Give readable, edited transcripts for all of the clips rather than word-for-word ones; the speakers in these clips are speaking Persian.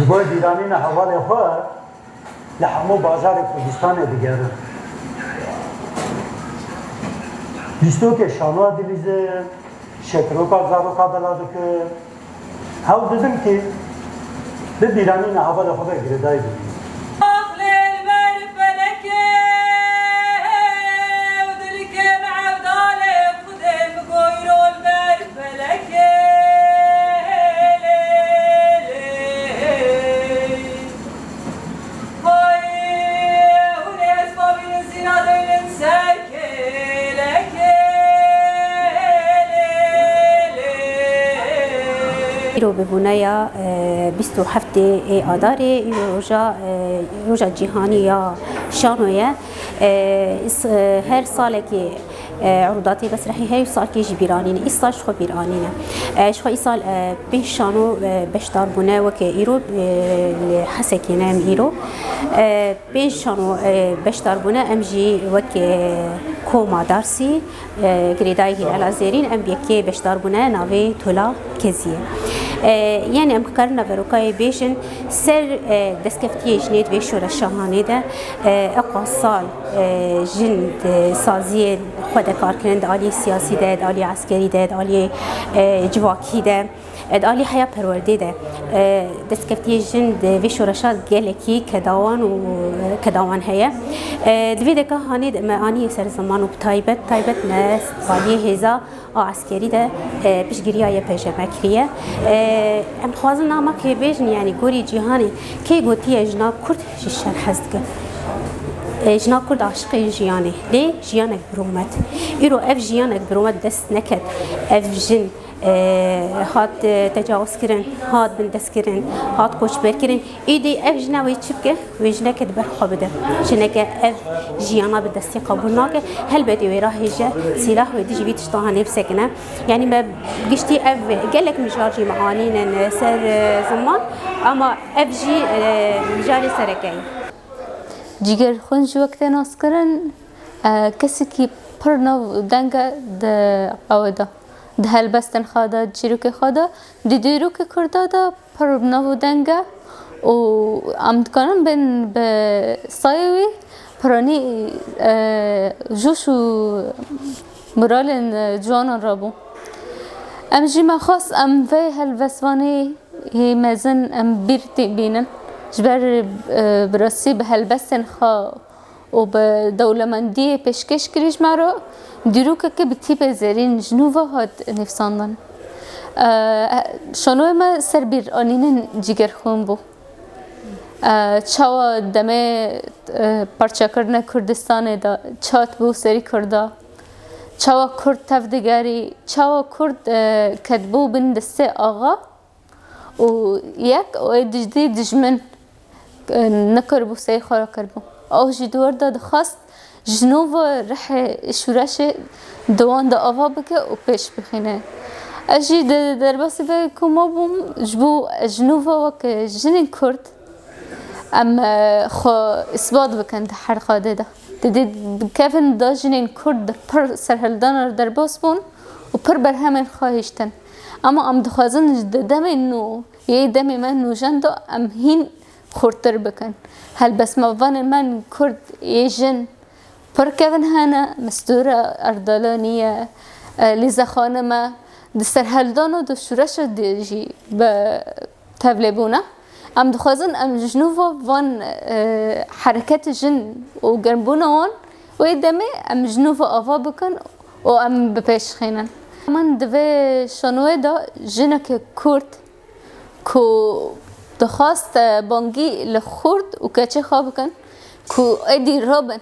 جبوی بیرانی نه حواله خواه لحمو بازار کردستان دیگره بیستو که شانوه دیلیزه شکروکا زاروکا دلاده که هاو دیدم که به بیرانی نه حواله خواه گردای بودیم رو ببونه 27 آذار روزا جهانی یا شانویه هر سال که عروضاتی مسرحی هی سال که جبیرانینه این سالش خو بیرانینه شخو این سال بین شانو بشتار بونه و که ایرو حسکینه ام ایرو بین شانو بشتار بونه ام جی و که کوما دارسی گریدای هیل زیرین ام بیکی بشتار بونه ناوی تولا کزیه یعنی ام کرنا بروکای بیشن سر دستکفتی جنید و شور شاهانه ده اقا سال جند سازی خود کار کنند عالی سیاسی ده عالی عسکری ده عالی جواکی ده عالی حیا پرورده ده دستکفتی جند و شورشات گلکی کداوان هیا دویده که هانید معانی سر زمان و تایبت ناس عالی هزا عسکری ده پیشگیری پیشمکریه ام خوازن نامه که بیشن یعنی گوری جهانی که گوتی جناب کرد ششر حزد که جناب کرد عاشق جیانه لی جیانک برومت ایرو اف جیانک برومت دست نکد اف جن هات تجاوز کرن هات بندست کرن هات کوچ بر کرن ایدی اف جنوی چبکه و جنک دبر خبده جنک اف جیانا بدستی قبول ناکه هل بدی وی راه جه سلاح و دیجی بیتش طاهنه بسکنه یعنی ما گشتی اف قالك مجارجي معانين سر زمان اما اف جي مجاري سركي جيگر خونج وقت ناس کرن کسی که پر نو دنگه ده آوده ده هلبستن خدا چیروک خدا دیدیرو که کرده ده پر نو دنگه و عمد کنن بین به سایوی پرانی جوش و مرال جوان رابو ام جی ما خاص ام في هالبسواني هي مازن ام بيرتي بينن جبر براسي بهالبسن خا وبدولمندية بشكش كريش معرو ديروكا كبتيبة زرين جنوبا هاد نفساندن شانوه ما سر بیرانین جگر خون بو چاوا دمه پرچه کردن کردستان دا چات بو سری کرده چاوا کرد تفدگاری چاوا کرد کدبو بین دسته آغا و یک و دیجدی دجمن نکر بو سی خورا کر بو او جدور داد خواست جنوب رح شورش دوان دا آوا بکه و پیش بخینه اجی در باسی به کما بوم جبو جنوب وک جنین کرد اما خو اثبات بکن هر خاده ده دیدید کفن دا جنین کرد پر سرهلدان در باس بون و پر بر همین خواهشتن اما ام دخوازن دم اینو یه دم من نوجن دا ام هین خورتر بکن هل بس موان من کرد یه جن پر کفن هنه مستوره اردالانیه لیزا خانمه دستر هلدان و دشورش دیجی به تبلیبونه ام دخوازن ام جنوبا وان حرکت جن و گربونه وان و دمه ام جنوبا آوا بکن و ام بپیش خینن من دوی شانوه دا جنک کرد که دخواست بانگی لخورد و کچه خواب کن که ایدی رابن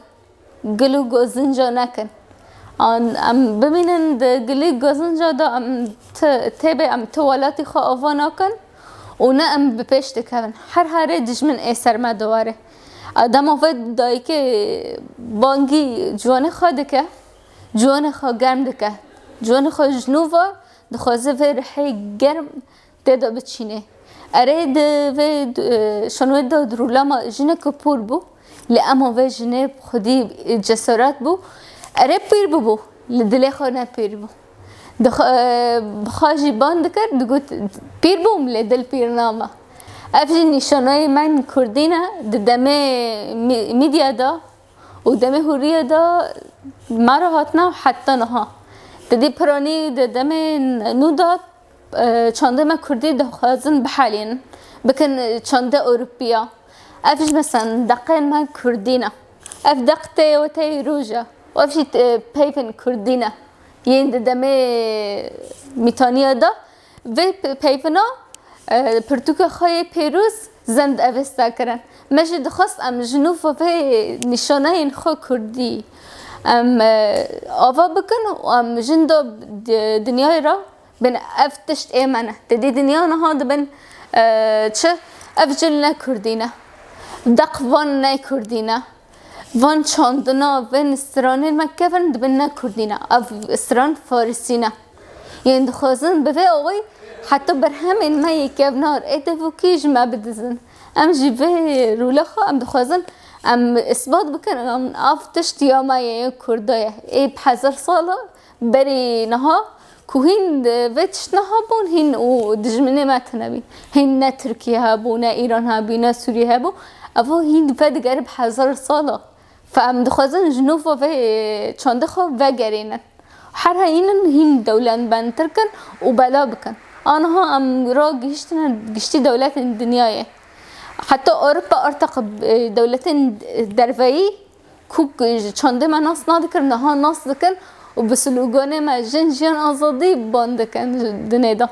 گلو گوزنجا نکن ام ببینن گلی گازنجا دا ام تبع ام توالاتی خو آوانا کن و نه ام بپیش دکن هر دجمن ایسر ما دواره آدم آفد دایی که بانگی جوان خواهد که جوان خواه گرم دکه جوان خواه جنوبا دخوازه و رحی گرم دیدا بچینه اره ده شنوه دا درولاما جنه که پور بو لاما و جنه خودی جسارت بو اره پیر بو لدلی خانه پیر بو بخواجی باند کرد دگوت پیر بوم لدل پیر نامه افجی نشانای من کردینه دمه میدیا دا و دمه هوریه دا مرا هاتنا حتی نها ددی پرانی دمه نو دا چانده ما کردی دخوازن بحالین بکن چانده اوروپیا افج مثلا دقین ما کردینه اف دقته و تی روجا و افجی پیفن کردینه یین دمه میتانیا دا و پیفنا پرتوک خواهی پیروز زند اوستا کرن مجد خواست ام جنوب و نشانه این خواه کردی ام آوا بکن و ام جندو دنیای را بن افتشت ایمانه تدی دنیا نها دبن چه افجل نکردینه دق وان نکردینه وان چاندنا وان استرانه مکفن دبن نکردینه اف استران فارسینه یعنی دخوازن به آقای حتی بر همین ما یکی نار ایده کیش ما بدزن ام جیبه روله خو ام دخوازن ام اثبات بکن ام آفتشت یا ما یه کردایه ای بحزر ساله بری نها کوهین ویتش نها بون هین و دجمنه ما تنبی هین نه ترکیه ها بو نه ایران ها بی نه سوریه ها بو افو هین فدگر بحزر ساله فام دخوازن جنوب و چانده خو وگرینن هر هین دولت بند ترکن و بلا بکن آنها ام را گشتی دولت دنیای حتی اروپا ارتق دولت دروایی کوک چنده من ناس نادکر نها ناس دکن و بسلوگانه ما جن آزادی باند کن دنیدا